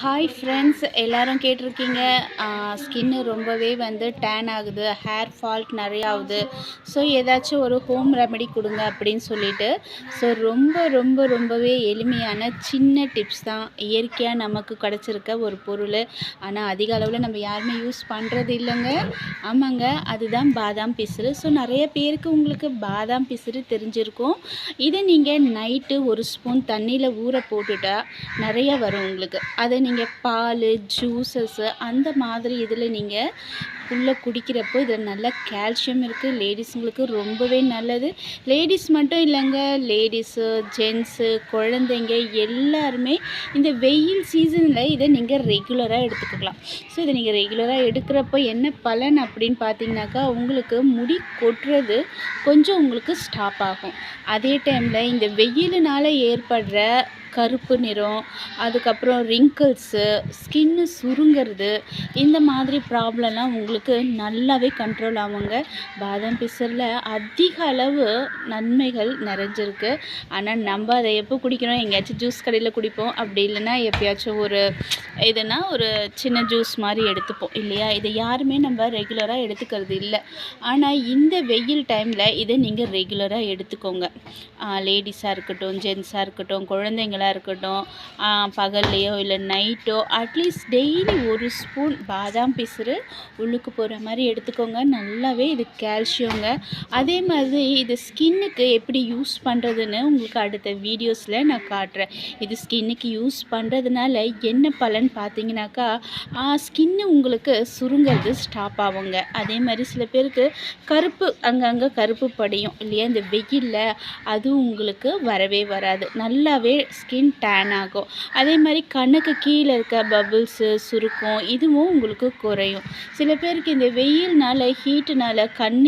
Hi friends, எல்லாரும் கேட்டிருக்கீங்க. Skin ரொம்பவே டேன் ஆகுது, ஹேர் ஃபால்ட் நிறையா ஆகுது. ஸோ ஏதாச்சும் ஒரு ஹோம் ரெமெடி கொடுங்க அப்படின்னு சொல்லிட்டு. ஸோ ரொம்பவே எளிமையான சின்ன டிப்ஸ் தான், இயற்கையாக நமக்கு கிடச்சிருக்க ஒரு பொருள். ஆனால் அதிக அளவில் நம்ம யாருமே யூஸ் பண்ணுறது இல்லைங்க. ஆமாங்க, அதுதான் பாதாம் பிசிறு. ஸோ நிறைய பேருக்கு உங்களுக்கு பாதாம் பிசிறு தெரிஞ்சிருக்கும். இதை நீங்கள் நைட்டு ஒரு ஸ்பூன் தண்ணியில் ஊற போட்டுட்டா நிறைய வரும் உங்களுக்கு. அதை நீங்கள் பால், ஜூஸஸ்ஸு அந்த மாதிரி இதில் நீங்கள் உள்ளே குடிக்கிறப்போ இதில் நல்ல கால்சியம் இருக்குது. லேடிஸுங்களுக்கு ரொம்பவே நல்லது. லேடிஸ் மட்டும் இல்லைங்க, லேடிஸு, ஜென்ஸு, குழந்தைங்க எல்லாருமே இந்த வெயில் சீசனில் இதை நீங்கள் ரெகுலராக எடுத்துக்கலாம். ஸோ இதை நீங்கள் ரெகுலராக எடுக்கிறப்போ என்ன பலன் அப்படின்னு பார்த்தீங்கன்னாக்கா, உங்களுக்கு முடி கொட்டுறது கொஞ்சம் உங்களுக்கு ஸ்டாப் ஆகும். அதே டைமில் இந்த வெயிலினால் ஏற்படுற கருப்பு நிறம், அதுக்கப்புறம் ரிங்கிள்ஸு, ஸ்கின்னு சுருங்கிறது, இந்த மாதிரி ப்ராப்ளம்லாம் உங்களுக்கு நல்லாவே கண்ட்ரோல் ஆகுங்க. பாதாம் பிசிறில் அதிக அளவு நன்மைகள் நிறைஞ்சிருக்கு. ஆனால் நம்ம அதை எப்போ குடிக்கிறோம், எங்கேயாச்சும் ஜூஸ் கடையில் குடிப்போம், அப்படி இல்லைன்னா எப்பயாச்சும் ஒரு ஒரு சின்ன ஜூஸ் மாதிரி எடுத்துப்போம் இல்லையா. இதை யாருமே நம்ம ரெகுலராக எடுத்துக்கிறது இல்லை. ஆனால் இந்த வெயில் டைமில் இதை நீங்கள் ரெகுலராக எடுத்துக்கோங்க. லேடிஸாக இருக்கட்டும், ஜென்ஸாக இருக்கட்டும், குழந்தைங்களாக இருக்கட்டும், பகல்லையோ இல்லை நைட்டோ அட்லீஸ்ட் டெய்லி ஒரு ஸ்பூன் பாதாம் பிசிறு உள்ளுக்கு போகிற மாதிரி எடுத்துக்கோங்க. நல்லாவே இது கால்சியங்க. அதே மாதிரி இது ஸ்கின்னுக்கு எப்படி யூஸ் பண்ணுறதுன்னு உங்களுக்கு அடுத்த வீடியோஸில் நான் காட்டுறேன். இது ஸ்கின்னுக்கு யூஸ் பண்ணுறதுனால என்ன பலன் பார்த்தீங்கன்னாக்கா, ஸ்கின்னு உங்களுக்கு சுருங்கிறது ஸ்டாப் ஆகுங்க. அதே மாதிரி சில பேருக்கு கருப்பு, அங்கங்கே கருப்பு படியும் இல்லையா இந்த வெயிலில், அதுவும் உங்களுக்கு வரவே வராது. நல்லாவே ஸ்கின் டேன் ஆகும். அதே மாதிரி கண்ணுக்கு கீழே இருக்க பபிள்ஸு, சுருக்கம் இதுவும் உங்களுக்கு குறையும். சில பேருக்கு இந்த வெயில்னால, ஹீட்டுனால கண்